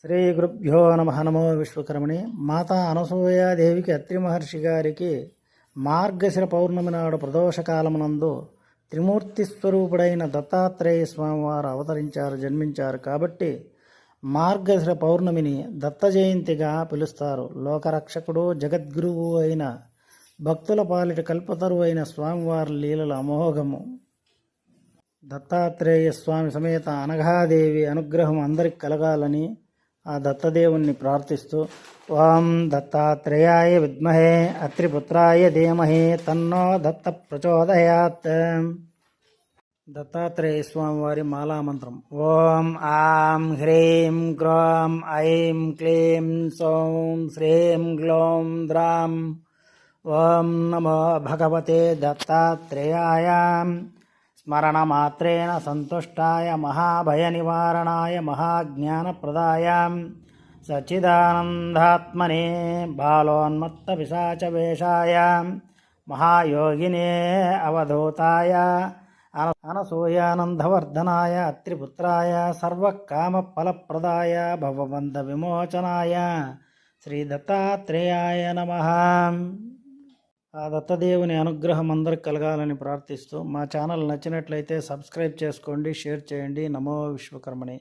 శ్రీ గురుభ్యో నమః. నమో విశ్వకర్మణి. మాతా అనసూయాదేవికి అత్రి మహర్షి గారికి మార్గశిర పౌర్ణమి నాడు ప్రదోషకాలమునందు త్రిమూర్తి స్వరూపుడైన దత్తాత్రేయ స్వామివారు జన్మించారు కాబట్టి మార్గశిర పౌర్ణమిని దత్త జయంతిగా పిలుస్తారు. లోకరక్షకుడు జగద్గురువు అయిన భక్తుల పాలిట కల్పతరువు అయిన స్వామివారి లీలల అమోఘము. దత్తాత్రేయ స్వామి సమేత అనఘాదేవి అనుగ్రహం అందరికి కలగాలని ఆ దత్తదేవుణ్ణి ప్రార్థిస్తూ ఓం దత్తాత్రేయాయ విద్మహే అత్రిపుత్రాయ ధీమహి తన్నో దత్త ప్రచోదయాత్. దత్తాత్రేయ స్వామి వారి మాలామంత్రం ఓం ఆం హ్రీం గ్రోం ఐం క్లీం సౌం శ్రీం గ్లౌం ద్రాం. ఓం నమో భగవతే దత్తాత్రేయాయ. స్మరణమాత్రేణ సంతుష్టాయ మహాభయనివారణాయ మహాజ్ఞానప్రదాయ సచ్చిదానందాత్మనే బాలోన్మత్తపిశాచవేషాయ మహాయోగినే అవధూతాయ అనసూయానందవర్ధనాయ అత్రిపుత్రాయ సర్వకామఫలప్రదాయ భవబంధ విమోచనాయ శ్రీ దత్తాత్రేయాయ నమః. ఆ దత్తదేవుని అనుగ్రహం అందరికి కలగాలని ప్రార్థిస్తూ మా ఛానల్ నచ్చినట్లయితే సబ్స్క్రైబ్ చేసుకోండి, షేర్ చేయండి. నమో విశ్వకర్మణి.